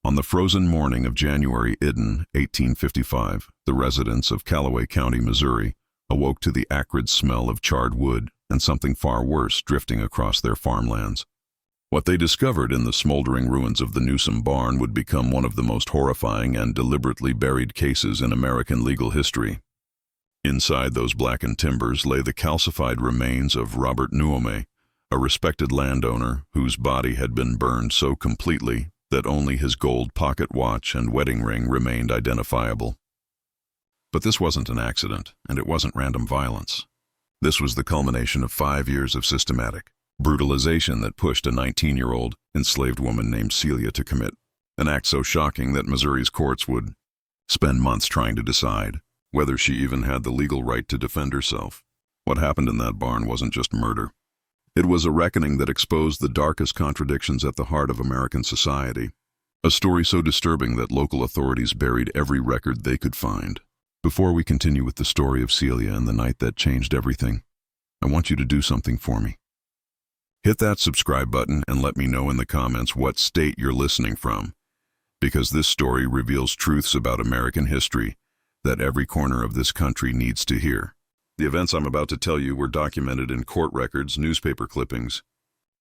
On the frozen morning of January 1855, the residents of Callaway County, Missouri, awoke to the acrid smell of charred wood and something far worse drifting across their farmlands. What they discovered in the smoldering ruins of the Newsom barn would become one of the most horrifying and deliberately buried cases in American legal history. Inside those blackened timbers lay the calcified remains of Robert Newome, a respected landowner whose body had been burned so completely that only his gold pocket watch and wedding ring remained identifiable. But this wasn't an accident, and it wasn't random violence. This was the culmination of 5 years of systematic brutalization that pushed a 19-year-old enslaved woman named Celia to commit an act so shocking that Missouri's courts would spend months trying to decide whether she even had the legal right to defend herself. What happened in that barn wasn't just murder. It was a reckoning that exposed the darkest contradictions at the heart of American society. A story so disturbing that local authorities buried every record they could find. Before we continue with the story of Celia and the night that changed everything, I want you to do something for me. Hit that subscribe button and let me know in the comments what state you're listening from, because this story reveals truths about American history that every corner of this country needs to hear. The events I'm about to tell you were documented in court records, newspaper clippings,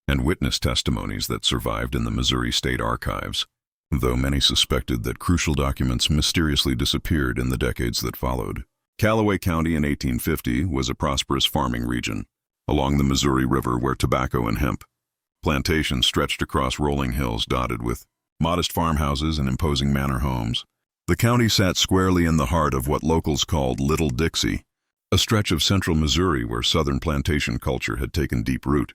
and witness testimonies that survived in the Missouri State Archives, though many suspected that crucial documents mysteriously disappeared in the decades that followed. Callaway County in 1850 was a prosperous farming region along the Missouri River where tobacco and hemp plantations stretched across rolling hills dotted with modest farmhouses and imposing manor homes. The county sat squarely in the heart of what locals called Little Dixie, a stretch of central Missouri where Southern plantation culture had taken deep root,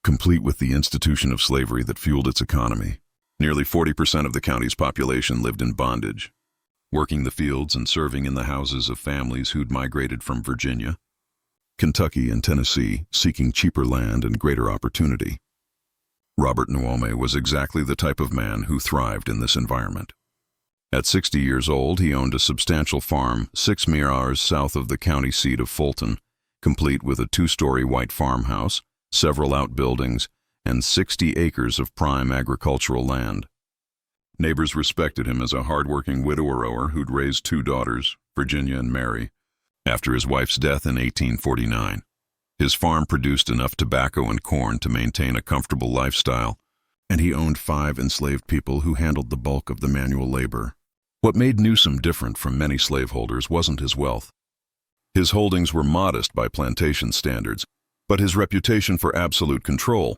complete with the institution of slavery that fueled its economy. Nearly 40% of the county's population lived in bondage, working the fields and serving in the houses of families who'd migrated from Virginia, Kentucky, and Tennessee, seeking cheaper land and greater opportunity. Robert Newome was exactly the type of man who thrived in this environment. At 60 years old, he owned a substantial farm 6 miles south of the county seat of Fulton, complete with a 2-story white farmhouse, several outbuildings, and 60 acres of prime agricultural land. Neighbors respected him as a hard-working widower who'd raised 2 daughters, Virginia and Mary, after his wife's death in 1849. His farm produced enough tobacco and corn to maintain a comfortable lifestyle, and he owned 5 enslaved people who handled the bulk of the manual labor. What made Newsom different from many slaveholders wasn't his wealth. His holdings were modest by plantation standards, but his reputation for absolute control.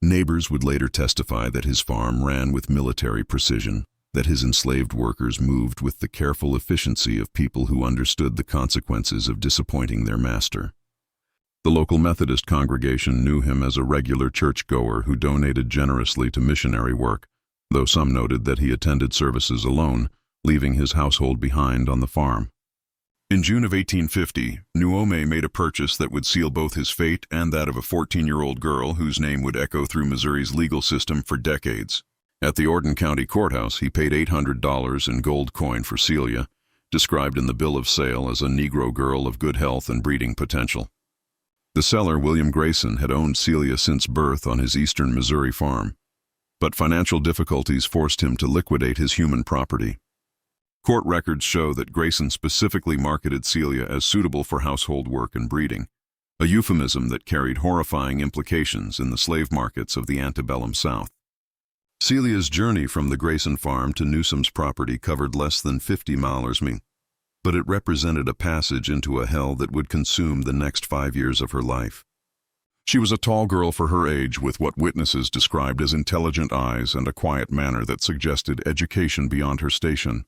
Neighbors would later testify that his farm ran with military precision, that his enslaved workers moved with the careful efficiency of people who understood the consequences of disappointing their master. The local Methodist congregation knew him as a regular churchgoer who donated generously to missionary work, though some noted that he attended services alone, leaving his household behind on the farm. In June of 1850, Newome made a purchase that would seal both his fate and that of a 14-year-old girl whose name would echo through Missouri's legal system for decades. At the Ordon County Courthouse, he paid $800 in gold coin for Celia, described in the bill of sale as a Negro girl of good health and breeding potential. The seller, William Grayson, had owned Celia since birth on his eastern Missouri farm, but financial difficulties forced him to liquidate his human property. Court records show that Grayson specifically marketed Celia as suitable for household work and breeding, a euphemism that carried horrifying implications in the slave markets of the antebellum South. Celia's journey from the Grayson farm to Newsom's property covered less than 50 miles, but it represented a passage into a hell that would consume the next 5 years of her life. She was a tall girl for her age with what witnesses described as intelligent eyes and a quiet manner that suggested education beyond her station.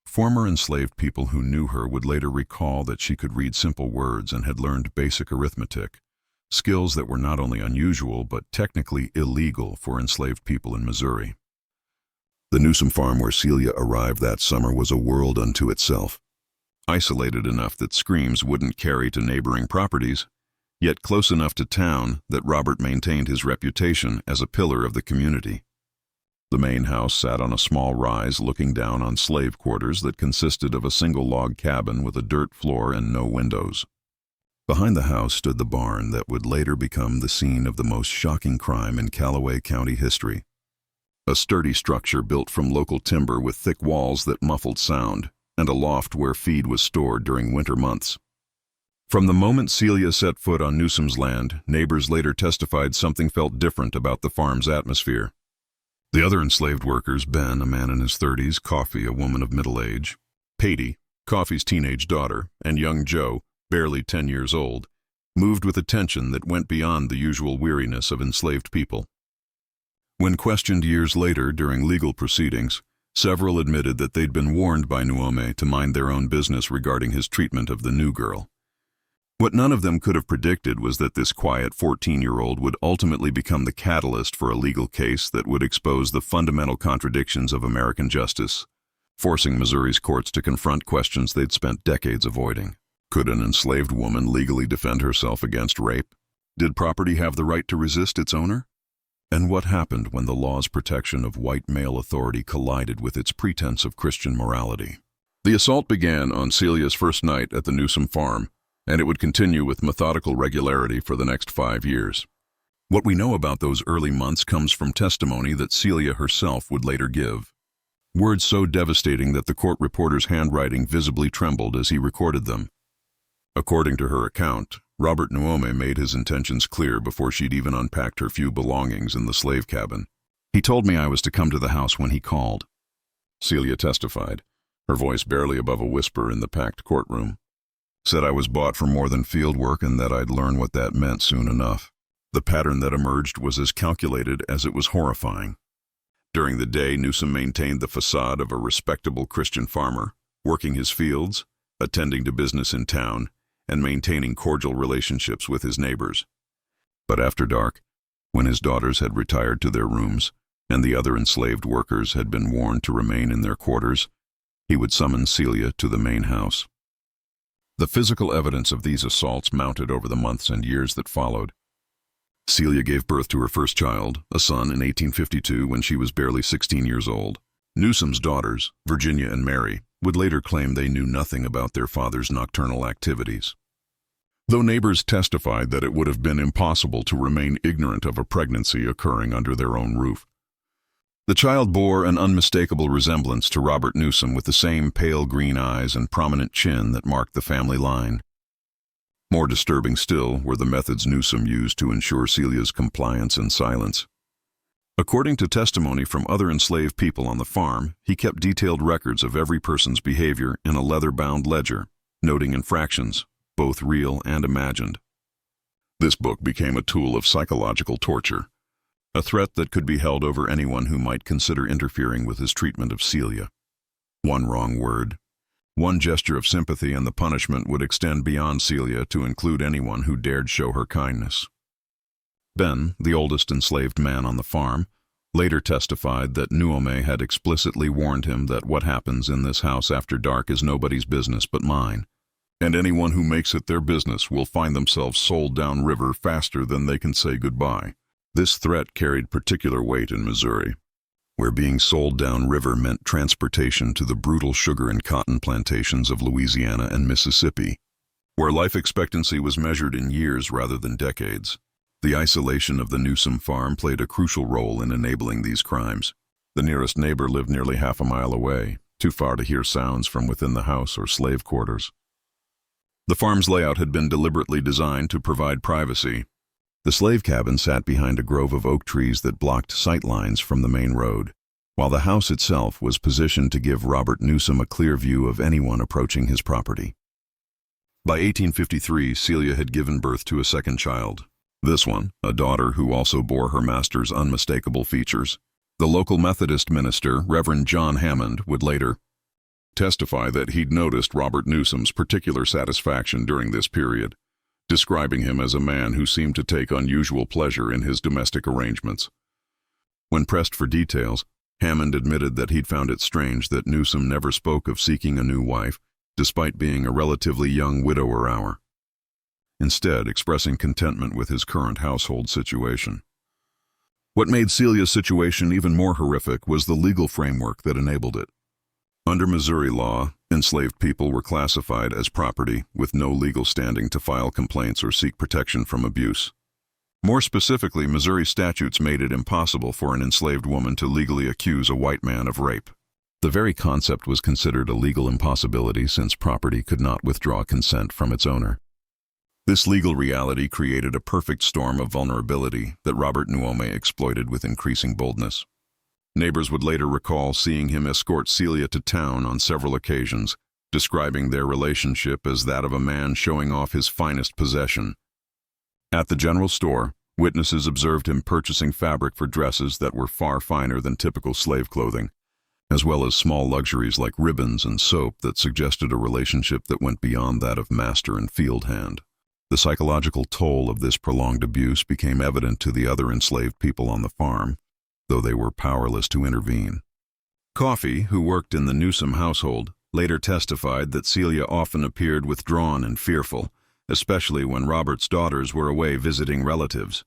Former enslaved people who knew her would later recall that she could read simple words and had learned basic arithmetic, skills that were not only unusual but technically illegal for enslaved people in Missouri. The Newsom farm where Celia arrived that summer was a world unto itself. Isolated enough that screams wouldn't carry to neighboring properties, yet close enough to town that Robert maintained his reputation as a pillar of the community. The main house sat on a small rise looking down on slave quarters that consisted of a single log cabin with a dirt floor and no windows. Behind the house stood the barn that would later become the scene of the most shocking crime in Callaway County history. a sturdy structure built from local timber with thick walls that muffled sound, and a loft where feed was stored during winter months. From the moment Celia set foot on Newsom's land, neighbors later testified something felt different about the farm's atmosphere. The other enslaved workers, Ben, a man in his 30s, Coffee, a woman of middle age, Patty, Coffee's teenage daughter, and young Joe, barely 10 years old, moved with a tension that went beyond the usual weariness of enslaved people. When questioned years later during legal proceedings, several admitted that they'd been warned by Nuome to mind their own business regarding his treatment of the new girl. What none of them could have predicted was that this quiet 14-year-old would ultimately become the catalyst for a legal case that would expose the fundamental contradictions of American justice, forcing Missouri's courts to confront questions they'd spent decades avoiding. Could an enslaved woman legally defend herself against rape? Did property have the right to resist its owner? And what happened when the law's protection of white male authority collided with its pretense of Christian morality? The assault began on Celia's first night at the Newsom farm, and it would continue with methodical regularity for the next 5 years. What we know about those early months comes from testimony that Celia herself would later give. Words so devastating that the court reporter's handwriting visibly trembled as he recorded them. According to her account, Robert Nuome made his intentions clear before she'd even unpacked her few belongings in the slave cabin. He told me I was to come to the house when he called. Celia testified, her voice barely above a whisper in the packed courtroom. Said I was bought for more than field work and that I'd learn what that meant soon enough. The pattern that emerged was as calculated as it was horrifying. During the day, Newsom maintained the facade of a respectable Christian farmer, working his fields, attending to business in town, and maintaining cordial relationships with his neighbors. But after dark, when his daughters had retired to their rooms and the other enslaved workers had been warned to remain in their quarters, he would summon Celia to the main house. The physical evidence of these assaults mounted over the months and years that followed. Celia gave birth to her first child, a son, in 1852 when she was barely 16 years old. Newsom's daughters, Virginia and Mary, would later claim they knew nothing about their father's nocturnal activities. Though neighbors testified that it would have been impossible to remain ignorant of a pregnancy occurring under their own roof. The child bore an unmistakable resemblance to Robert Newsom with the same pale green eyes and prominent chin that marked the family line. More disturbing still were the methods Newsom used to ensure Celia's compliance and silence. According to testimony from other enslaved people on the farm, he kept detailed records of every person's behavior in a leather-bound ledger, noting infractions, both real and imagined. This book became a tool of psychological torture, a threat that could be held over anyone who might consider interfering with his treatment of Celia. One wrong word, one gesture of sympathy, and the punishment would extend beyond Celia to include anyone who dared show her kindness. Ben, the oldest enslaved man on the farm, later testified that Nuome had explicitly warned him that what happens in this house after dark is nobody's business but mine, and anyone who makes it their business will find themselves sold down river faster than they can say goodbye. This threat carried particular weight in Missouri, where being sold down river meant transportation to the brutal sugar and cotton plantations of Louisiana and Mississippi, where life expectancy was measured in years rather than decades. The isolation of the Newsom farm played a crucial role in enabling these crimes. The nearest neighbor lived nearly half a mile away, too far to hear sounds from within the house or slave quarters. The farm's layout had been deliberately designed to provide privacy. The slave cabin sat behind a grove of oak trees that blocked sight lines from the main road, while the house itself was positioned to give Robert Newsom a clear view of anyone approaching his property. By 1853, Celia had given birth to a second child. This one, a daughter who also bore her master's unmistakable features. The local Methodist minister, Reverend John Hammond, would later testify that he'd noticed Robert Newsom's particular satisfaction during this period, describing him as a man who seemed to take unusual pleasure in his domestic arrangements. When pressed for details, Hammond admitted that he'd found it strange that Newsom never spoke of seeking a new wife, despite being a relatively young widower, instead expressing contentment with his current household situation. What made Celia's situation even more horrific was the legal framework that enabled it. Under Missouri law, enslaved people were classified as property with no legal standing to file complaints or seek protection from abuse. More specifically, Missouri statutes made it impossible for an enslaved woman to legally accuse a white man of rape. The very concept was considered a legal impossibility since property could not withdraw consent from its owner. This legal reality created a perfect storm of vulnerability that Robert Nuome exploited with increasing boldness. Neighbors would later recall seeing him escort Celia to town on several occasions, describing their relationship as that of a man showing off his finest possession. At the general store, witnesses observed him purchasing fabric for dresses that were far finer than typical slave clothing, as well as small luxuries like ribbons and soap that suggested a relationship that went beyond that of master and field hand. The psychological toll of this prolonged abuse became evident to the other enslaved people on the farm, though they were powerless to intervene. Coffee, who worked in the Newsom household, later testified that Celia often appeared withdrawn and fearful, especially when Robert's daughters were away visiting relatives.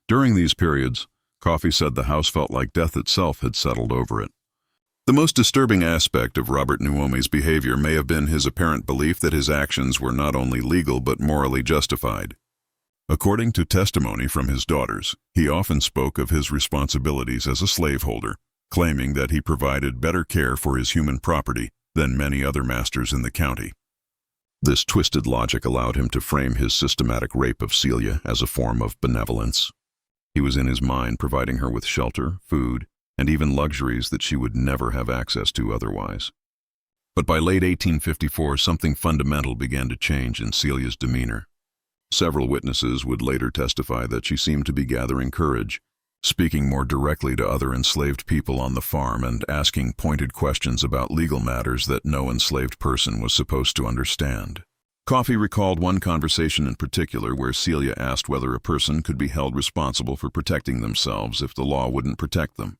During these periods, Coffee said the house felt like death itself had settled over it. The most disturbing aspect of Robert Nuome's behavior may have been his apparent belief that his actions were not only legal but morally justified. According to testimony from his daughters, he often spoke of his responsibilities as a slaveholder, claiming that he provided better care for his human property than many other masters in the county. This twisted logic allowed him to frame his systematic rape of Celia as a form of benevolence. He was in his mind providing her with shelter, food, and even luxuries that she would never have access to otherwise. But by late 1854, something fundamental began to change in Celia's demeanor. Several witnesses would later testify that she seemed to be gathering courage, speaking more directly to other enslaved people on the farm and asking pointed questions about legal matters that no enslaved person was supposed to understand. Coffee recalled one conversation in particular where Celia asked whether a person could be held responsible for protecting themselves if the law wouldn't protect them.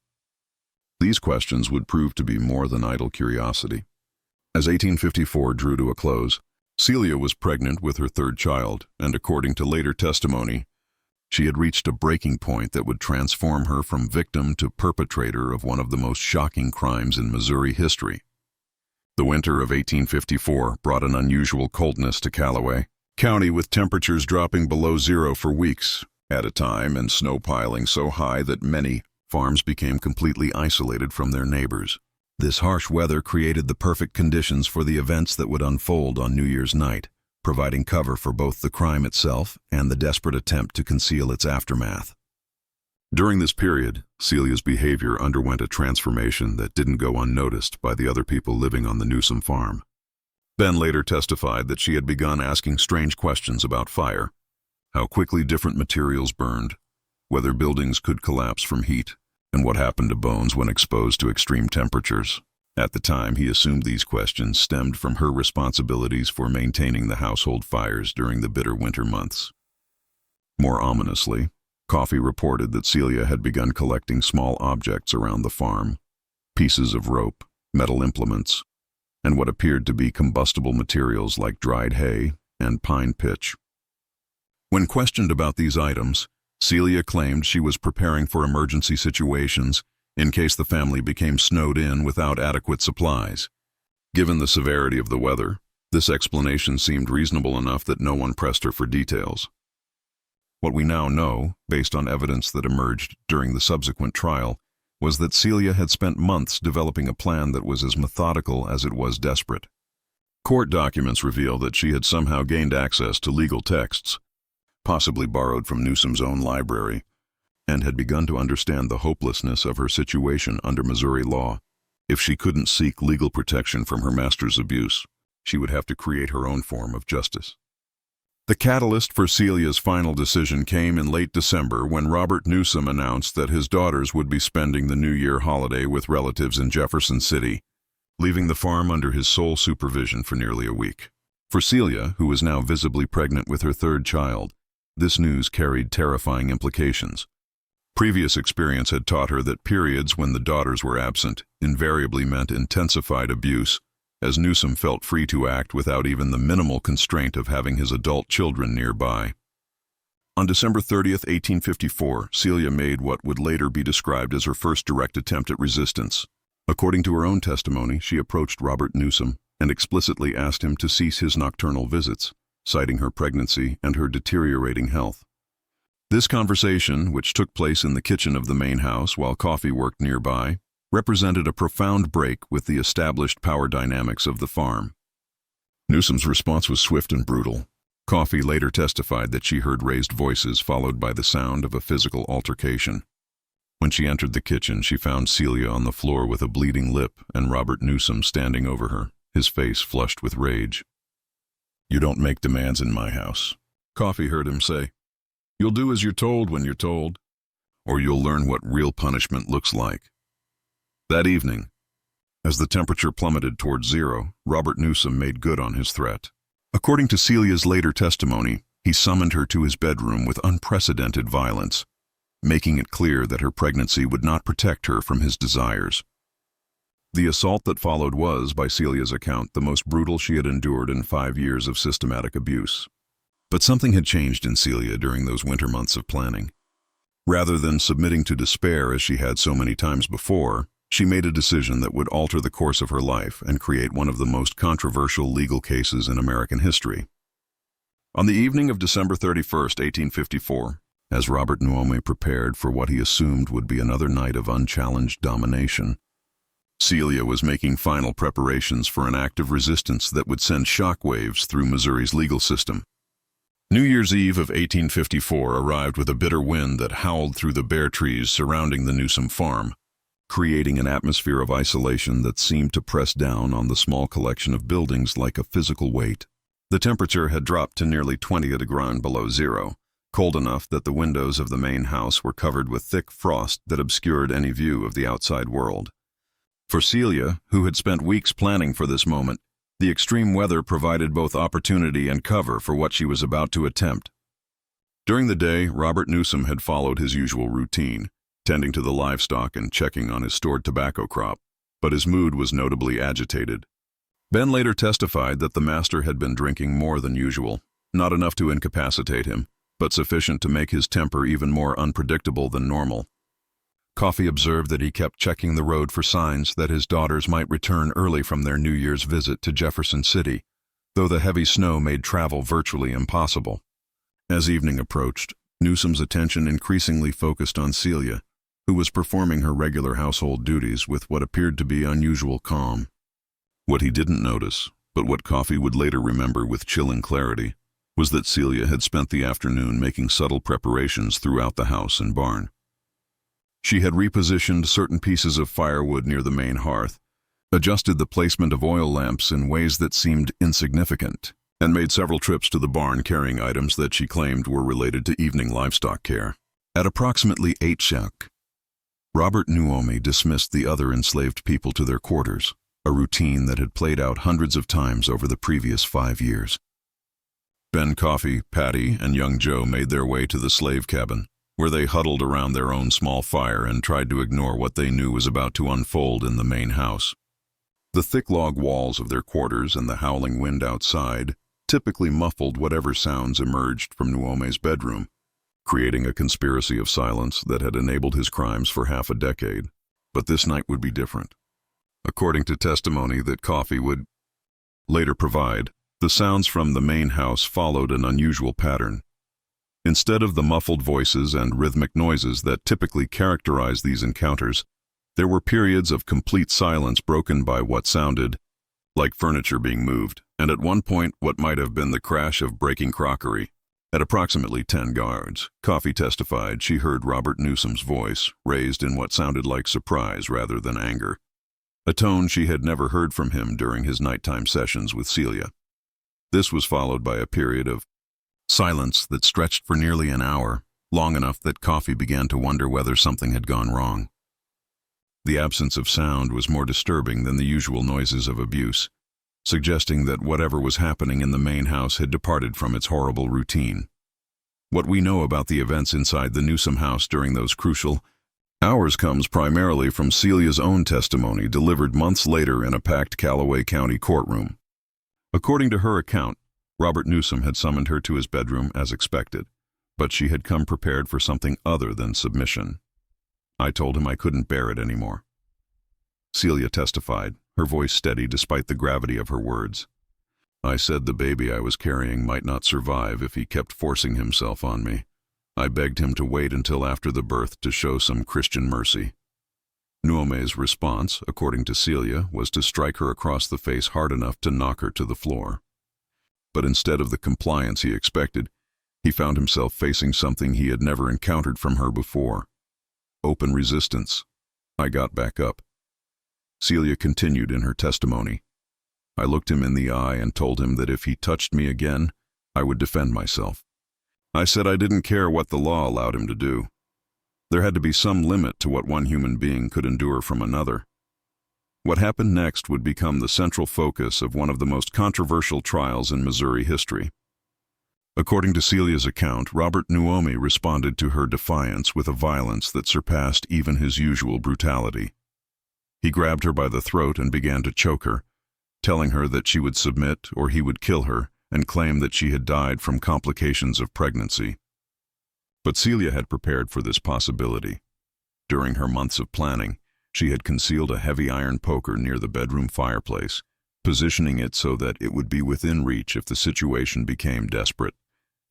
These questions would prove to be more than idle curiosity. As 1854 drew to a close, Celia was pregnant with her third child, and according to later testimony, she had reached a breaking point that would transform her from victim to perpetrator of one of the most shocking crimes in Missouri history. The winter of 1854 brought an unusual coldness to Callaway County, with temperatures dropping below zero for weeks at a time and snow piling so high that many farms became completely isolated from their neighbors. This harsh weather created the perfect conditions for the events that would unfold on New Year's night, providing cover for both the crime itself and the desperate attempt to conceal its aftermath. During this period, Celia's behavior underwent a transformation that didn't go unnoticed by the other people living on the Newsom farm. Ben later testified that she had begun asking strange questions about fire, how quickly different materials burned, whether buildings could collapse from heat, and what happened to bones when exposed to extreme temperatures. At the time, he assumed these questions stemmed from her responsibilities for maintaining the household fires during the bitter winter months. More ominously, Coffee reported that Celia had begun collecting small objects around the farm, pieces of rope, metal implements, and what appeared to be combustible materials like dried hay and pine pitch. When questioned about these items, Celia claimed she was preparing for emergency situations in case the family became snowed in without adequate supplies. Given the severity of the weather, this explanation seemed reasonable enough that no one pressed her for details. What we now know, based on evidence that emerged during the subsequent trial, was that Celia had spent months developing a plan that was as methodical as it was desperate. Court documents reveal that she had somehow gained access to legal texts, possibly borrowed from Newsom's own library, and had begun to understand the hopelessness of her situation under Missouri law. If she couldn't seek legal protection from her master's abuse, she would have to create her own form of justice. The catalyst for Celia's final decision came in late December when Robert Newsom announced that his daughters would be spending the New Year holiday with relatives in Jefferson City, leaving the farm under his sole supervision for nearly a week. For Celia, who was now visibly pregnant with her third child, this news carried terrifying implications. Previous experience had taught her that periods when the daughters were absent invariably meant intensified abuse, as Newsom felt free to act without even the minimal constraint of having his adult children nearby. On December 30th, 1854, Celia made what would later be described as her first direct attempt at resistance. According to her own testimony, she approached Robert Newsom and explicitly asked him to cease his nocturnal visits, citing her pregnancy and her deteriorating health. This conversation, which took place in the kitchen of the main house while Coffee worked nearby, represented a profound break with the established power dynamics of the farm. Newsom's response was swift and brutal. Coffee later testified that she heard raised voices followed by the sound of a physical altercation. When she entered the kitchen, she found Celia on the floor with a bleeding lip and Robert Newsom standing over her, his face flushed with rage. "You don't make demands in my house," Coffee heard him say. "You'll do as you're told when you're told, or you'll learn what real punishment looks like." That evening, as the temperature plummeted towards zero, Robert Newsom made good on his threat. According to Celia's later testimony, he summoned her to his bedroom with unprecedented violence, making it clear that her pregnancy would not protect her from his desires. The assault that followed was, by Celia's account, the most brutal she had endured in 5 years of systematic abuse. But something had changed in Celia during those winter months of planning. Rather than submitting to despair as she had so many times before, she made a decision that would alter the course of her life and create one of the most controversial legal cases in American history. On the evening of December 31st, 1854, as Robert Newsom prepared for what he assumed would be another night of unchallenged domination, Celia was making final preparations for an act of resistance that would send shockwaves through Missouri's legal system. New Year's Eve of 1854 arrived with a bitter wind that howled through the bare trees surrounding the Newsom farm, creating an atmosphere of isolation that seemed to press down on the small collection of buildings like a physical weight. The temperature had dropped to nearly 20 degrees below zero, cold enough that the windows of the main house were covered with thick frost that obscured any view of the outside world. For Celia, who had spent weeks planning for this moment, the extreme weather provided both opportunity and cover for what she was about to attempt. During the day, Robert Newsom had followed his usual routine, tending to the livestock and checking on his stored tobacco crop, but his mood was notably agitated. Ben later testified that the master had been drinking more than usual, not enough to incapacitate him, but sufficient to make his temper even more unpredictable than normal. Coffee observed that he kept checking the road for signs that his daughters might return early from their New Year's visit to Jefferson City, though the heavy snow made travel virtually impossible. As evening approached, Newsom's attention increasingly focused on Celia, who was performing her regular household duties with what appeared to be unusual calm. What he didn't notice, but what Coffee would later remember with chilling clarity, was that Celia had spent the afternoon making subtle preparations throughout the house and barn. She had repositioned certain pieces of firewood near the main hearth, adjusted the placement of oil lamps in ways that seemed insignificant, and made several trips to the barn carrying items that she claimed were related to evening livestock care. At approximately 8 o'clock, Robert Newsom dismissed the other enslaved people to their quarters, a routine that had played out hundreds of times over the previous 5 years. Ben, Coffee, Patty, and young Joe made their way to the slave cabin, where they huddled around their own small fire and tried to ignore what they knew was about to unfold in the main house. The thick log walls of their quarters and the howling wind outside typically muffled whatever sounds emerged from Newsom's bedroom, creating a conspiracy of silence that had enabled his crimes for half a decade. But this night would be different. According to testimony that Coffee would later provide, the sounds from the main house followed an unusual pattern. Instead of the muffled voices and rhythmic noises that typically characterize these encounters, there were periods of complete silence broken by what sounded like furniture being moved, and at one point what might have been the crash of breaking crockery. At approximately 10 yards, Coffee testified she heard Robert Newsom's voice, raised in what sounded like surprise rather than anger, a tone she had never heard from him during his nighttime sessions with Celia. This was followed by a period of silence that stretched for nearly an hour, long enough that Coffee began to wonder whether something had gone wrong. The absence of sound was more disturbing than the usual noises of abuse, suggesting that whatever was happening in the main house had departed from its horrible routine. What we know about the events inside the Newsom house during those crucial hours comes primarily from Celia's own testimony delivered months later in a packed Callaway County courtroom. According to her account, Robert Newsom had summoned her to his bedroom as expected, but she had come prepared for something other than submission. I told him I couldn't bear it anymore. Celia testified, her voice steady despite the gravity of her words. I said the baby I was carrying might not survive if he kept forcing himself on me. I begged him to wait until after the birth to show some Christian mercy. Nuome's response, according to Celia, was to strike her across the face hard enough to knock her to the floor. But instead of the compliance he expected, he found himself facing something he had never encountered from her before: open resistance. I got back up. Celia continued in her testimony. I looked him in the eye and told him that if he touched me again, I would defend myself. I said I didn't care what the law allowed him to do. There had to be some limit to what one human being could endure from another. What happened next would become the central focus of one of the most controversial trials in Missouri history. According to Celia's account, Robert Nuome responded to her defiance with a violence that surpassed even his usual brutality. He grabbed her by the throat and began to choke her, telling her that she would submit or he would kill her, and claim that she had died from complications of pregnancy. But Celia had prepared for this possibility. During her months of planning, she had concealed a heavy iron poker near the bedroom fireplace, positioning it so that it would be within reach if the situation became desperate.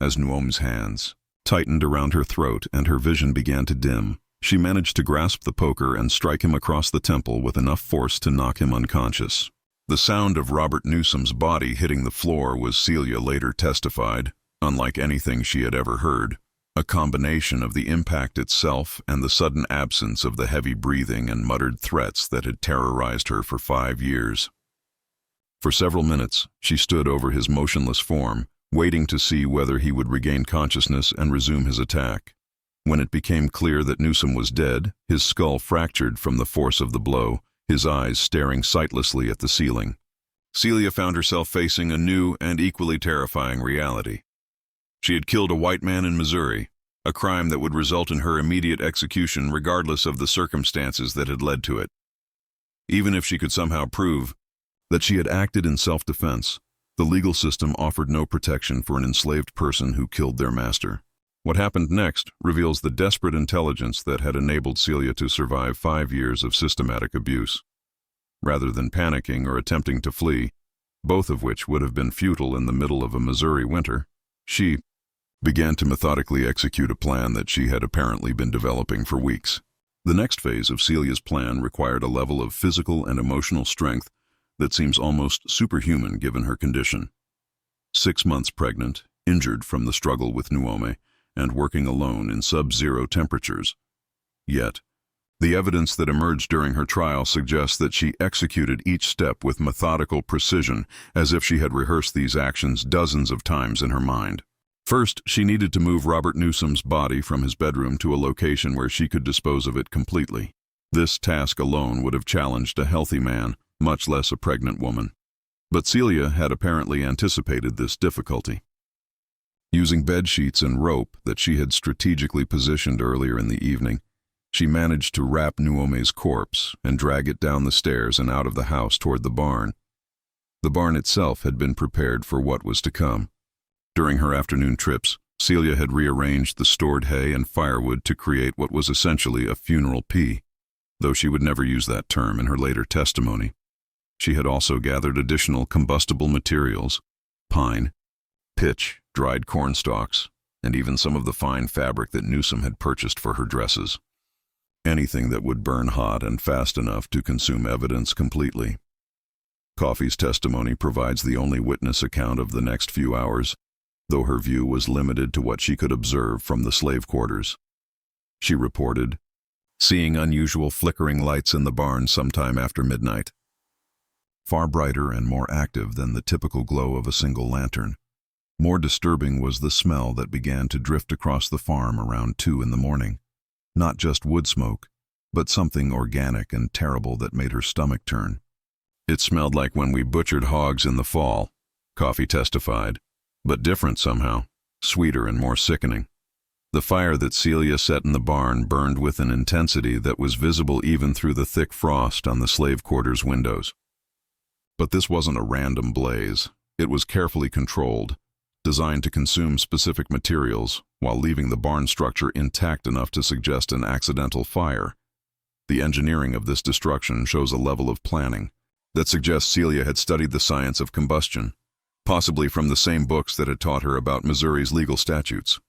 As Nuome's hands tightened around her throat and her vision began to dim, she managed to grasp the poker and strike him across the temple with enough force to knock him unconscious. The sound of Robert Newsome's body hitting the floor was, Celia later testified, unlike anything she had ever heard. A combination of the impact itself and the sudden absence of the heavy breathing and muttered threats that had terrorized her for 5 years. For several minutes, she stood over his motionless form, waiting to see whether he would regain consciousness and resume his attack. When it became clear that Newsome was dead, his skull fractured from the force of the blow, his eyes staring sightlessly at the ceiling. Celia found herself facing a new and equally terrifying reality. She had killed a white man in Missouri, a crime that would result in her immediate execution regardless of the circumstances that had led to it. Even if she could somehow prove that she had acted in self-defense, the legal system offered no protection for an enslaved person who killed their master. What happened next reveals the desperate intelligence that had enabled Celia to survive 5 years of systematic abuse. Rather than panicking or attempting to flee, both of which would have been futile in the middle of a Missouri winter, she began to methodically execute a plan that she had apparently been developing for weeks. The next phase of Celia's plan required a level of physical and emotional strength that seems almost superhuman given her condition. 6 months pregnant, injured from the struggle with Nuome, and working alone in sub-zero temperatures. Yet, the evidence that emerged during her trial suggests that she executed each step with methodical precision, as if she had rehearsed these actions dozens of times in her mind. First, she needed to move Robert Newsome's body from his bedroom to a location where she could dispose of it completely. This task alone would have challenged a healthy man, much less a pregnant woman. But Celia had apparently anticipated this difficulty. Using bed sheets and rope that she had strategically positioned earlier in the evening, she managed to wrap Nuome's corpse and drag it down the stairs and out of the house toward the barn. The barn itself had been prepared for what was to come. During her afternoon trips, Celia had rearranged the stored hay and firewood to create what was essentially a funeral pea, though she would never use that term in her later testimony. She had also gathered additional combustible materials: pine, pitch, dried corn stalks, and even some of the fine fabric that Newsome had purchased for her dresses. Anything that would burn hot and fast enough to consume evidence completely. Coffey's testimony provides the only witness account of the next few hours, though her view was limited to what she could observe from the slave quarters. She reported seeing unusual flickering lights in the barn sometime after midnight, far brighter and more active than the typical glow of a single lantern. More disturbing was the smell that began to drift across the farm around 2 in the morning. Not just wood smoke, but something organic and terrible that made her stomach turn. It smelled like when we butchered hogs in the fall, Coffey testified, but different somehow, sweeter and more sickening. The fire that Celia set in the barn burned with an intensity that was visible even through the thick frost on the slave quarters' windows. But this wasn't a random blaze. It was carefully controlled, designed to consume specific materials while leaving the barn structure intact enough to suggest an accidental fire. The engineering of this destruction shows a level of planning that suggests Celia had studied the science of combustion, possibly from the same books that had taught her about Missouri's legal statutes.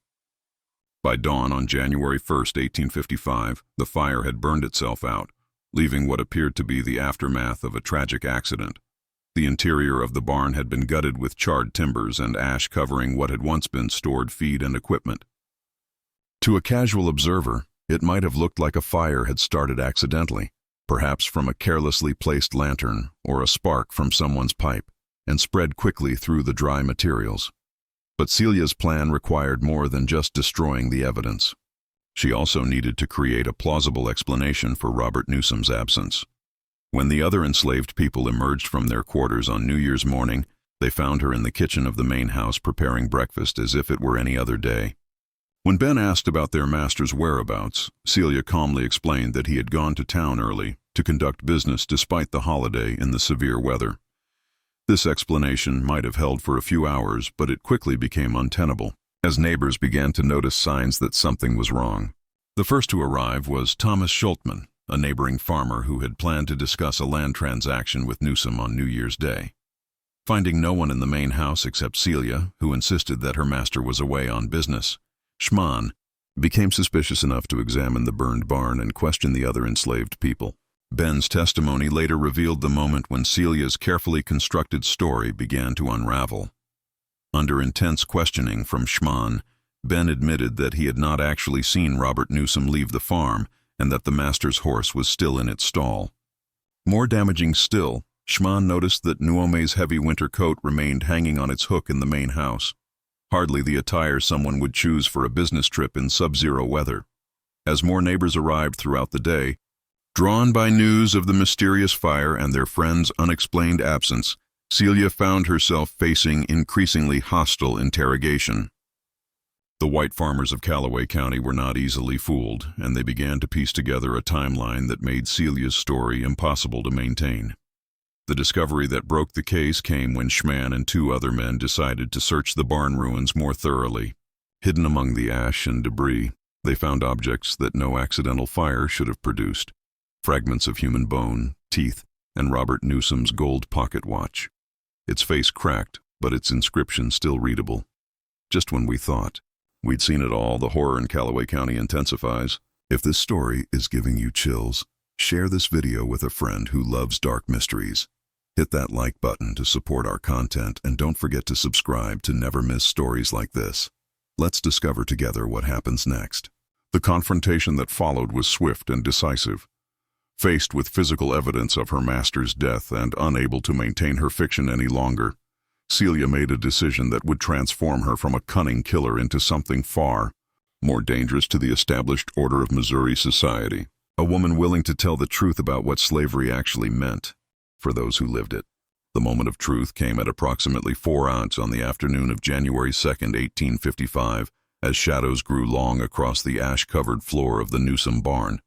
By dawn on January 1st, 1855, the fire had burned itself out, leaving what appeared to be the aftermath of a tragic accident. The interior of the barn had been gutted with charred timbers and ash covering what had once been stored feed and equipment. To a casual observer, it might have looked like a fire had started accidentally, perhaps from a carelessly placed lantern or a spark from someone's pipe, and spread quickly through the dry materials. But Celia's plan required more than just destroying the evidence. She also needed to create a plausible explanation for Robert Newsom's absence. When the other enslaved people emerged from their quarters on New Year's morning, they found her in the kitchen of the main house preparing breakfast as if it were any other day. When Ben asked about their master's whereabouts, Celia calmly explained that he had gone to town early to conduct business despite the holiday in the severe weather. This explanation might have held for a few hours, but it quickly became untenable, as neighbors began to notice signs that something was wrong. The first to arrive was Thomas Schultman, a neighboring farmer who had planned to discuss a land transaction with Newsom on New Year's Day. Finding no one in the main house except Celia, who insisted that her master was away on business, Schmann became suspicious enough to examine the burned barn and question the other enslaved people. Ben's testimony later revealed the moment when Celia's carefully constructed story began to unravel. Under intense questioning from Schmann, Ben admitted that he had not actually seen Robert Newsom leave the farm and that the master's horse was still in its stall. More damaging still, Schmann noticed that Nuome's heavy winter coat remained hanging on its hook in the main house. Hardly the attire someone would choose for a business trip in sub-zero weather. As more neighbors arrived throughout the day, drawn by news of the mysterious fire and their friend's unexplained absence, Celia found herself facing increasingly hostile interrogation. The white farmers of Callaway County were not easily fooled, and they began to piece together a timeline that made Celia's story impossible to maintain. The discovery that broke the case came when Schmann and two other men decided to search the barn ruins more thoroughly. Hidden among the ash and debris, they found objects that no accidental fire should have produced: fragments of human bone, teeth, and Robert Newsom's gold pocket watch. Its face cracked, but its inscription still readable. Just when we thought we'd seen it all, the horror in Callaway County intensifies. If this story is giving you chills, share this video with a friend who loves dark mysteries. Hit that like button to support our content, and don't forget to subscribe to never miss stories like this. Let's discover together what happens next. The confrontation that followed was swift and decisive. Faced with physical evidence of her master's death and unable to maintain her fiction any longer, Celia made a decision that would transform her from a cunning killer into something far more dangerous to the established order of Missouri society. A woman willing to tell the truth about what slavery actually meant for those who lived it. The moment of truth came at approximately 4 odds on the afternoon of January 2nd, 1855, as shadows grew long across the ash-covered floor of the Newsom barn.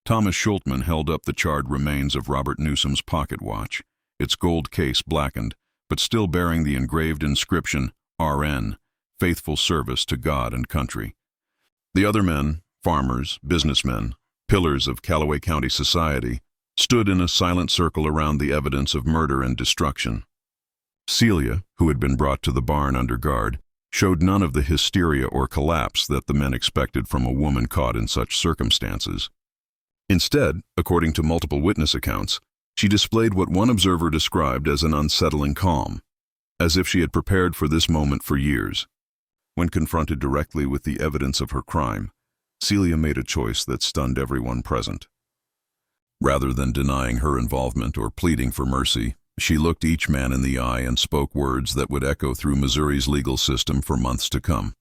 Thomas Schultman held up the charred remains of Robert Newsom's pocket watch, its gold case blackened, but still bearing the engraved inscription, RN, faithful service to God and country. The other men, farmers, businessmen, pillars of Callaway County society, stood in a silent circle around the evidence of murder and destruction. Celia, who had been brought to the barn under guard, showed none of the hysteria or collapse that the men expected from a woman caught in such circumstances. Instead, according to multiple witness accounts, she displayed what one observer described as an unsettling calm, as if she had prepared for this moment for years. When confronted directly with the evidence of her crime, Celia made a choice that stunned everyone present. Rather than denying her involvement or pleading for mercy, she looked each man in the eye and spoke words that would echo through Missouri's legal system for months to come.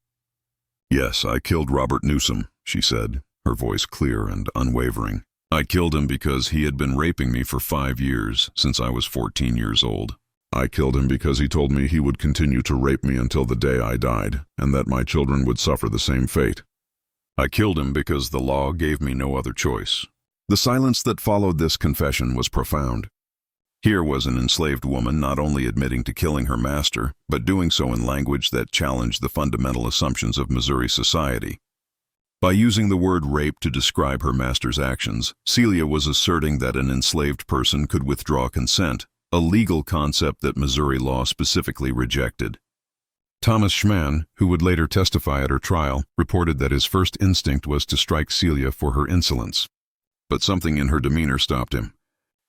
"Yes, I killed Robert Newsom," she said, her voice clear and unwavering. "I killed him because he had been raping me for 5 years, since I was 14 years old. I killed him because he told me he would continue to rape me until the day I died, and that my children would suffer the same fate. I killed him because the law gave me no other choice." The silence that followed this confession was profound. Here was an enslaved woman not only admitting to killing her master, but doing so in language that challenged the fundamental assumptions of Missouri society. By using the word rape to describe her master's actions, Celia was asserting that an enslaved person could withdraw consent, a legal concept that Missouri law specifically rejected. Thomas Schmann, who would later testify at her trial, reported that his first instinct was to strike Celia for her insolence. But something in her demeanor stopped him.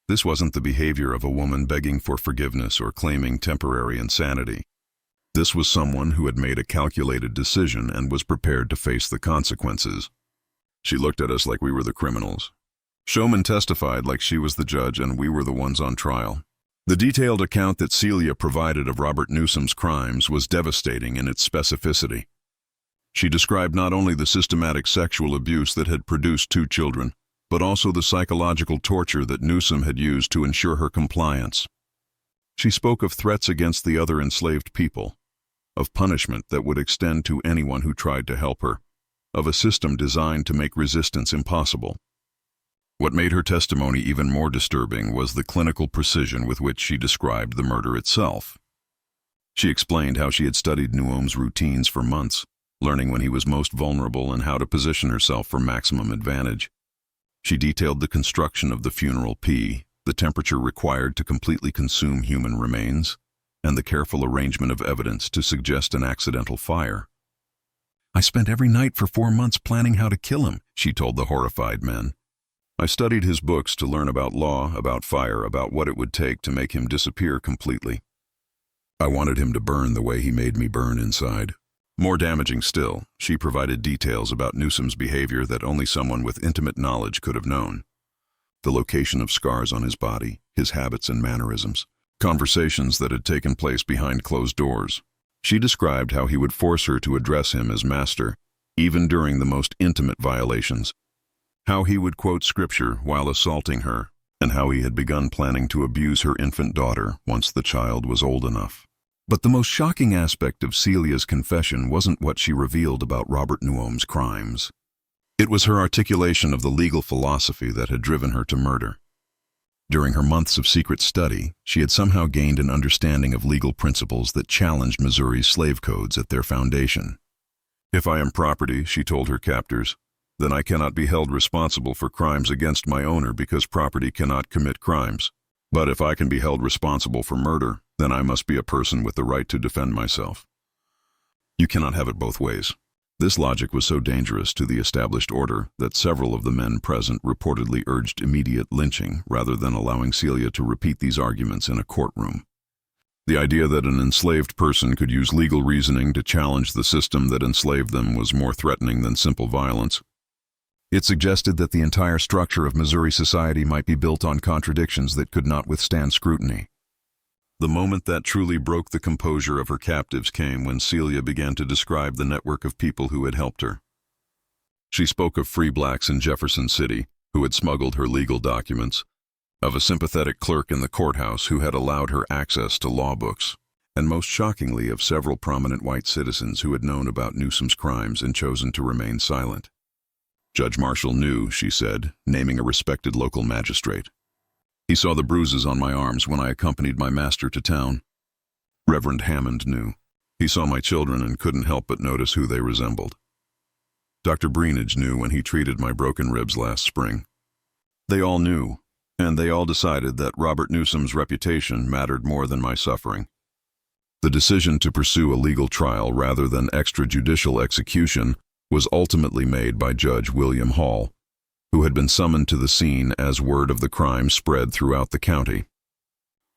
This wasn't the behavior of a woman begging for forgiveness or claiming temporary insanity. This was someone who had made a calculated decision and was prepared to face the consequences. She looked at us like we were the criminals. Showman testified like she was the judge and we were the ones on trial. The detailed account that Celia provided of Robert Newsom's crimes was devastating in its specificity. She described not only the systematic sexual abuse that had produced 2 children, but also the psychological torture that Newsom had used to ensure her compliance. She spoke of threats against the other enslaved people, of punishment that would extend to anyone who tried to help her, of a system designed to make resistance impossible. What made her testimony even more disturbing was the clinical precision with which she described the murder itself. She explained how she had studied Newsom's routines for months, learning when he was most vulnerable and how to position herself for maximum advantage. She detailed the construction of the funeral pea, the temperature required to completely consume human remains, and the careful arrangement of evidence to suggest an accidental fire. "I spent every night for 4 months planning how to kill him," she told the horrified men. "I studied his books to learn about law, about fire, about what it would take to make him disappear completely. I wanted him to burn the way he made me burn inside." More damaging still, she provided details about Newsom's behavior that only someone with intimate knowledge could have known. The location of scars on his body, his habits and mannerisms, conversations that had taken place behind closed doors. She described how he would force her to address him as master, even during the most intimate violations. How he would quote scripture while assaulting her, and how he had begun planning to abuse her infant daughter once the child was old enough. But the most shocking aspect of Celia's confession wasn't what she revealed about Robert Newsom's crimes. It was her articulation of the legal philosophy that had driven her to murder. During her months of secret study, she had somehow gained an understanding of legal principles that challenged Missouri's slave codes at their foundation. "If I am property," she told her captors, "then I cannot be held responsible for crimes against my owner because property cannot commit crimes. But if I can be held responsible for murder, then I must be a person with the right to defend myself. You cannot have it both ways." This logic was so dangerous to the established order that several of the men present reportedly urged immediate lynching rather than allowing Celia to repeat these arguments in a courtroom. The idea that an enslaved person could use legal reasoning to challenge the system that enslaved them was more threatening than simple violence. It suggested that the entire structure of Missouri society might be built on contradictions that could not withstand scrutiny. The moment that truly broke the composure of her captives came when Celia began to describe the network of people who had helped her. She spoke of free blacks in Jefferson City who had smuggled her legal documents, of a sympathetic clerk in the courthouse who had allowed her access to law books, and most shockingly of several prominent white citizens who had known about Newsom's crimes and chosen to remain silent. Judge Marshall knew, she said, naming a respected local magistrate. "He saw the bruises on my arms when I accompanied my master to town." Reverend Hammond knew. "He saw my children and couldn't help but notice who they resembled." Dr. Breenage knew when he treated my broken ribs last spring. They all knew, and they all decided that Robert Newsom's reputation mattered more than my suffering. The decision to pursue a legal trial rather than extrajudicial execution was ultimately made by Judge William Hall, who had been summoned to the scene as word of the crime spread throughout the county.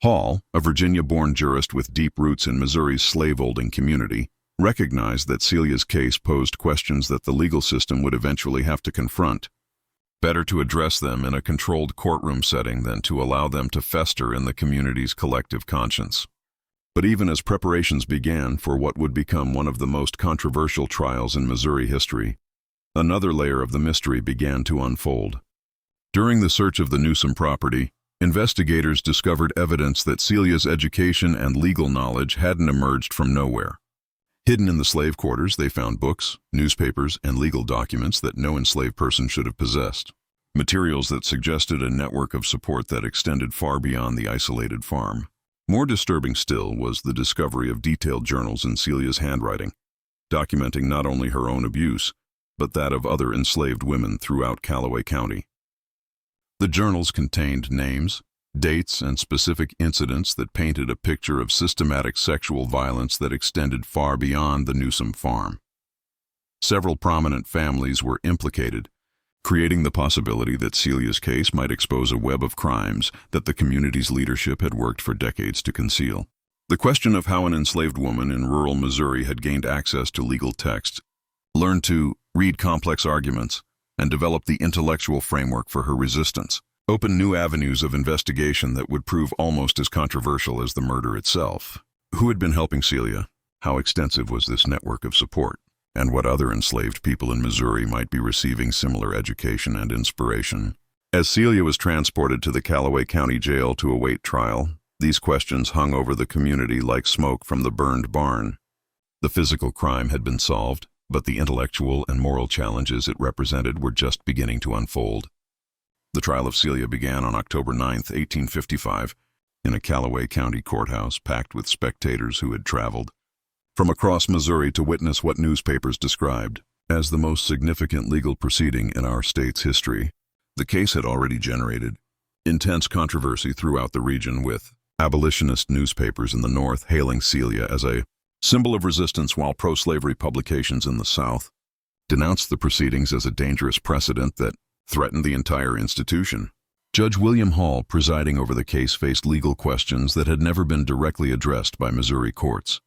Hall, a Virginia-born jurist with deep roots in Missouri's slaveholding community, recognized that Celia's case posed questions that the legal system would eventually have to confront. Better to address them in a controlled courtroom setting than to allow them to fester in the community's collective conscience. But even as preparations began for what would become one of the most controversial trials in Missouri history, another layer of the mystery began to unfold. During the search of the Newsom property, investigators discovered evidence that Celia's education and legal knowledge hadn't emerged from nowhere. Hidden in the slave quarters, they found books, newspapers, and legal documents that no enslaved person should have possessed. Materials that suggested a network of support that extended far beyond the isolated farm. More disturbing still was the discovery of detailed journals in Celia's handwriting, documenting not only her own abuse, but that of other enslaved women throughout Callaway County. The journals contained names, dates and specific incidents that painted a picture of systematic sexual violence that extended far beyond the Newsom farm. Several prominent families were implicated, creating the possibility that Celia's case might expose a web of crimes that the community's leadership had worked for decades to conceal. The question of how an enslaved woman in rural Missouri had gained access to legal texts, learned to read complex arguments, and develop the intellectual framework for her resistance, opened new avenues of investigation that would prove almost as controversial as the murder itself. Who had been helping Celia? How extensive was this network of support? And what other enslaved people in Missouri might be receiving similar education and inspiration? As Celia was transported to the Callaway County Jail to await trial, these questions hung over the community like smoke from the burned barn. The physical crime had been solved, but the intellectual and moral challenges it represented were just beginning to unfold. The trial of Celia began on October 9, 1855, in a Callaway County courthouse packed with spectators who had traveled from across Missouri to witness what newspapers described as the most significant legal proceeding in our state's history. The case had already generated intense controversy throughout the region, with abolitionist newspapers in the North hailing Celia as a symbol of resistance, while pro-slavery publications in the South denounced the proceedings as a dangerous precedent that threatened the entire institution. Judge William Hall, presiding over the case, faced legal questions that had never been directly addressed by Missouri courts.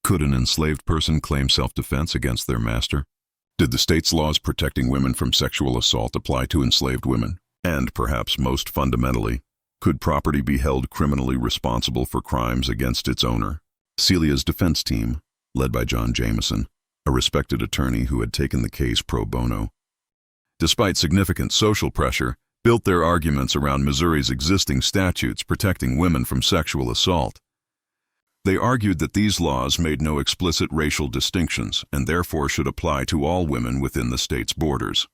Could an enslaved person claim self-defense against their master? Did the state's laws protecting women from sexual assault apply to enslaved women? And, perhaps most fundamentally, could property be held criminally responsible for crimes against its owner? Celia's defense team, led by John Jameson, a respected attorney who had taken the case pro bono, despite significant social pressure, built their arguments around Missouri's existing statutes protecting women from sexual assault. They argued that these laws made no explicit racial distinctions and therefore should apply to all women within the state's borders.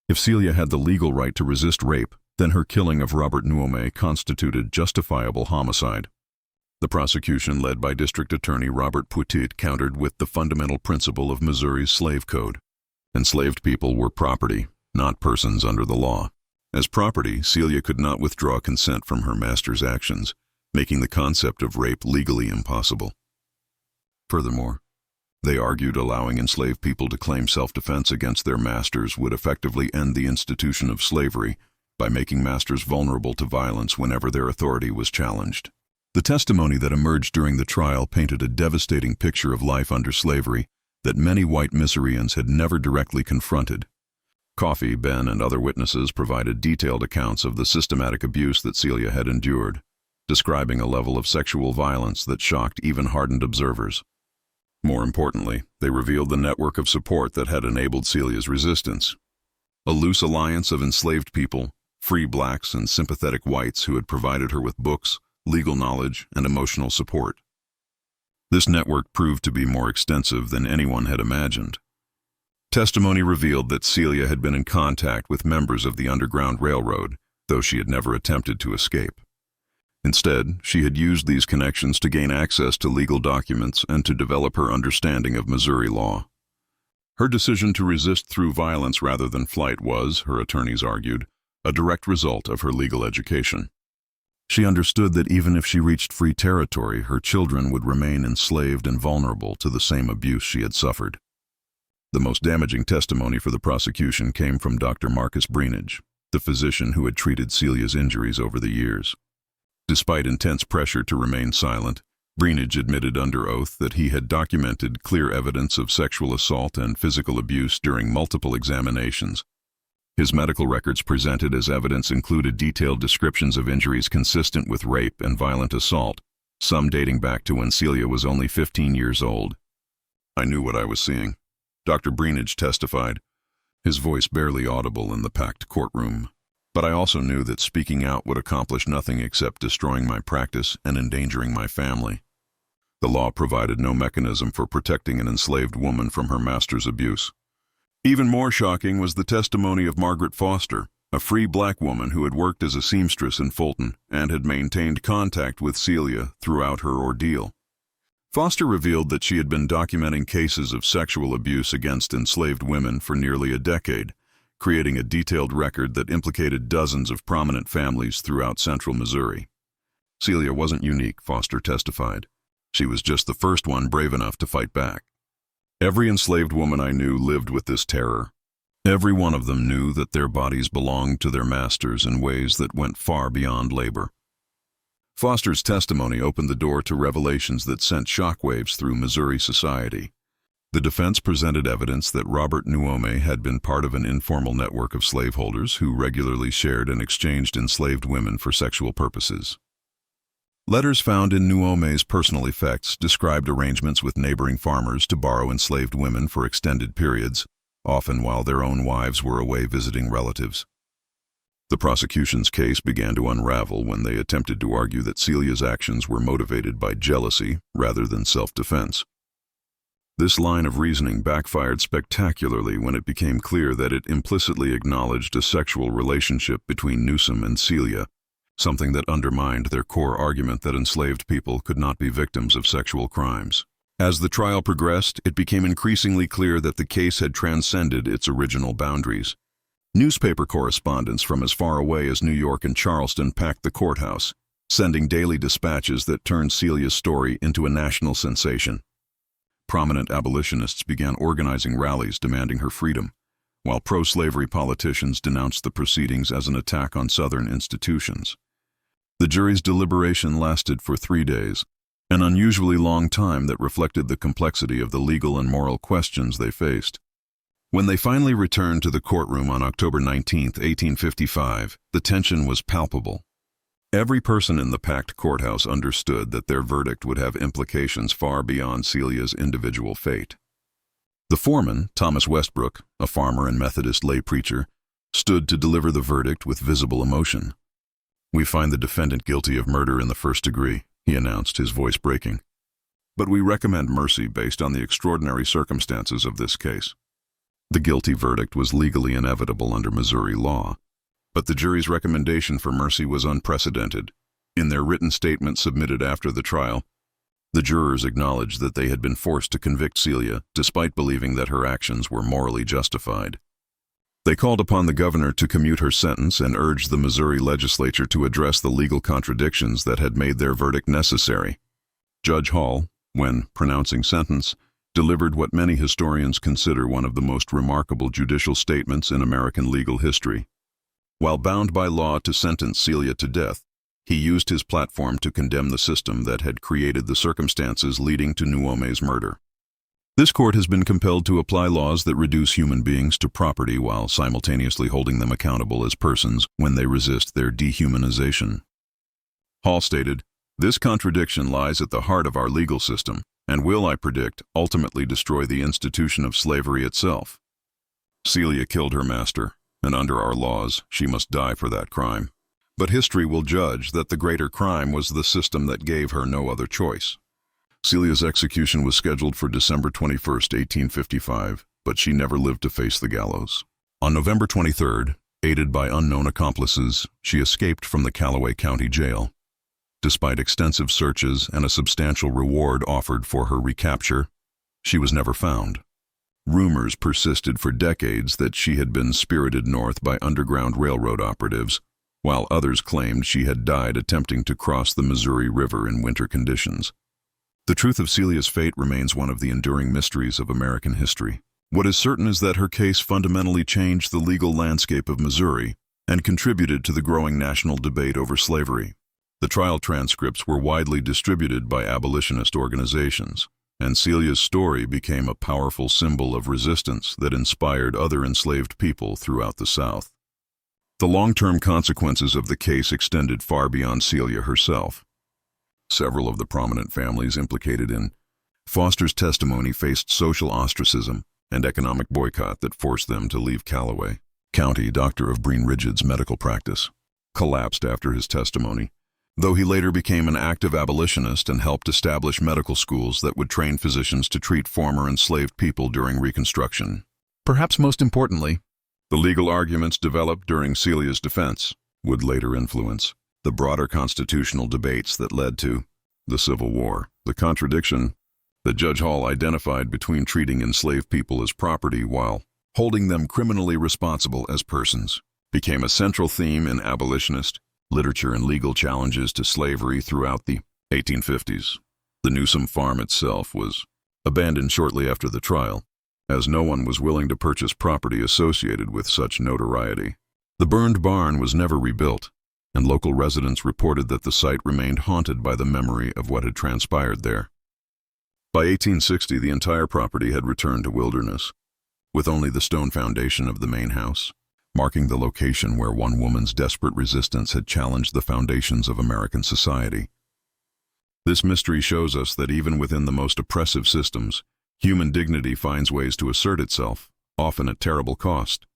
If Celia had the legal right to resist rape, then her killing of Robert Nuome constituted justifiable homicide. The prosecution, led by District Attorney Robert Putit, countered with the fundamental principle of Missouri's slave code. Enslaved people were property, not persons under the law. As property, Celia could not withdraw consent from her master's actions, making the concept of rape legally impossible. Furthermore, they argued allowing enslaved people to claim self-defense against their masters would effectively end the institution of slavery by making masters vulnerable to violence whenever their authority was challenged. The testimony that emerged during the trial painted a devastating picture of life under slavery that many white Missourians had never directly confronted. Coffee, Ben, and other witnesses provided detailed accounts of the systematic abuse that Celia had endured, describing a level of sexual violence that shocked even hardened observers. More importantly, they revealed the network of support that had enabled Celia's resistance. A loose alliance of enslaved people, free blacks and sympathetic whites who had provided her with books, legal knowledge, and emotional support. This network proved to be more extensive than anyone had imagined. Testimony revealed that Celia had been in contact with members of the Underground Railroad, though she had never attempted to escape. Instead, she had used these connections to gain access to legal documents and to develop her understanding of Missouri law. Her decision to resist through violence rather than flight was, her attorneys argued, a direct result of her legal education. She understood that even if she reached free territory, her children would remain enslaved and vulnerable to the same abuse she had suffered. The most damaging testimony for the prosecution came from Dr. Marcus Breenage, the physician who had treated Celia's injuries over the years. Despite intense pressure to remain silent, Breenage admitted under oath that he had documented clear evidence of sexual assault and physical abuse during multiple examinations. His medical records presented as evidence included detailed descriptions of injuries consistent with rape and violent assault, some dating back to when Celia was only 15 years old. "I knew what I was seeing," Dr. Breenage testified, his voice barely audible in the packed courtroom. "But I also knew that speaking out would accomplish nothing except destroying my practice and endangering my family." The law provided no mechanism for protecting an enslaved woman from her master's abuse. Even more shocking was the testimony of Margaret Foster, a free black woman who had worked as a seamstress in Fulton and had maintained contact with Celia throughout her ordeal. Foster revealed that she had been documenting cases of sexual abuse against enslaved women for nearly a decade, creating a detailed record that implicated dozens of prominent families throughout central Missouri. Celia wasn't unique, Foster testified. She was just the first one brave enough to fight back. Every enslaved woman I knew lived with this terror. Every one of them knew that their bodies belonged to their masters in ways that went far beyond labor. Foster's testimony opened the door to revelations that sent shockwaves through Missouri society. The defense presented evidence that Robert Nuome had been part of an informal network of slaveholders who regularly shared and exchanged enslaved women for sexual purposes. Letters found in Nuome's personal effects described arrangements with neighboring farmers to borrow enslaved women for extended periods, often while their own wives were away visiting relatives. The prosecution's case began to unravel when they attempted to argue that Celia's actions were motivated by jealousy rather than self-defense. This line of reasoning backfired spectacularly when it became clear that it implicitly acknowledged a sexual relationship between Newsom and Celia, something that undermined their core argument that enslaved people could not be victims of sexual crimes. As the trial progressed, it became increasingly clear that the case had transcended its original boundaries. Newspaper correspondents from as far away as New York and Charleston packed the courthouse, sending daily dispatches that turned Celia's story into a national sensation. Prominent abolitionists began organizing rallies demanding her freedom, while pro-slavery politicians denounced the proceedings as an attack on Southern institutions. The jury's deliberation lasted for 3 days, an unusually long time that reflected the complexity of the legal and moral questions they faced. When they finally returned to the courtroom on October 19, 1855, the tension was palpable. Every person in the packed courthouse understood that their verdict would have implications far beyond Celia's individual fate. The foreman, Thomas Westbrook, a farmer and Methodist lay preacher, stood to deliver the verdict with visible emotion. "We find the defendant guilty of murder in the first degree," he announced, his voice breaking. "But we recommend mercy based on the extraordinary circumstances of this case." The guilty verdict was legally inevitable under Missouri law, but the jury's recommendation for mercy was unprecedented. In their written statement submitted after the trial, the jurors acknowledged that they had been forced to convict Celia despite believing that her actions were morally justified. They called upon the governor to commute her sentence and urged the Missouri legislature to address the legal contradictions that had made their verdict necessary. Judge Hall, when pronouncing sentence, delivered what many historians consider one of the most remarkable judicial statements in American legal history. While bound by law to sentence Celia to death, he used his platform to condemn the system that had created the circumstances leading to Nuome's murder. This court has been compelled to apply laws that reduce human beings to property while simultaneously holding them accountable as persons when they resist their dehumanization. Hall stated, "This contradiction lies at the heart of our legal system and will, I predict, ultimately destroy the institution of slavery itself. Celia killed her master, and under our laws, she must die for that crime. But history will judge that the greater crime was the system that gave her no other choice." Celia's execution was scheduled for December 21, 1855, but she never lived to face the gallows. On November 23rd, aided by unknown accomplices, she escaped from the Callaway County jail. Despite extensive searches and a substantial reward offered for her recapture, she was never found. Rumors persisted for decades that she had been spirited north by Underground Railroad operatives, while others claimed she had died attempting to cross the Missouri River in winter conditions. The truth of Celia's fate remains one of the enduring mysteries of American history. What is certain is that her case fundamentally changed the legal landscape of Missouri and contributed to the growing national debate over slavery. The trial transcripts were widely distributed by abolitionist organizations, and Celia's story became a powerful symbol of resistance that inspired other enslaved people throughout the South. The long-term consequences of the case extended far beyond Celia herself. Several of the prominent families implicated in Foster's testimony faced social ostracism and economic boycott that forced them to leave Callaway County. Dr. of Breen Rigid's medical practice collapsed after his testimony, though he later became an active abolitionist and helped establish medical schools that would train physicians to treat former enslaved people during Reconstruction. Perhaps most importantly, the legal arguments developed during Celia's defense would later influence the broader constitutional debates that led to the Civil War. The contradiction that Judge Hall identified between treating enslaved people as property while holding them criminally responsible as persons, became a central theme in abolitionist literature and legal challenges to slavery throughout the 1850s. The Newsom farm itself was abandoned shortly after the trial, as no one was willing to purchase property associated with such notoriety. The burned barn was never rebuilt, and local residents reported that the site remained haunted by the memory of what had transpired there. By 1860, the entire property had returned to wilderness, with only the stone foundation of the main house, marking the location where one woman's desperate resistance had challenged the foundations of American society. This mystery shows us that even within the most oppressive systems, human dignity finds ways to assert itself, often at terrible cost.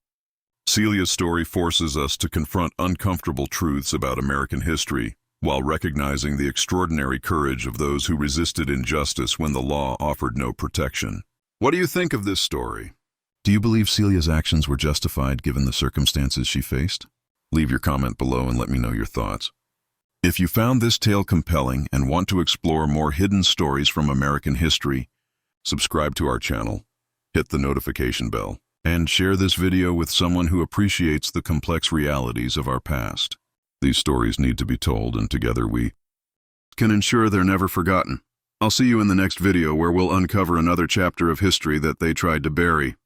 Celia's story forces us to confront uncomfortable truths about American history, while recognizing the extraordinary courage of those who resisted injustice when the law offered no protection. What do you think of this story? Do you believe Celia's actions were justified given the circumstances she faced? Leave your comment below and let me know your thoughts. If you found this tale compelling and want to explore more hidden stories from American history, subscribe to our channel, hit the notification bell, and share this video with someone who appreciates the complex realities of our past. These stories need to be told, and together we can ensure they're never forgotten. I'll see you in the next video where we'll uncover another chapter of history that they tried to bury.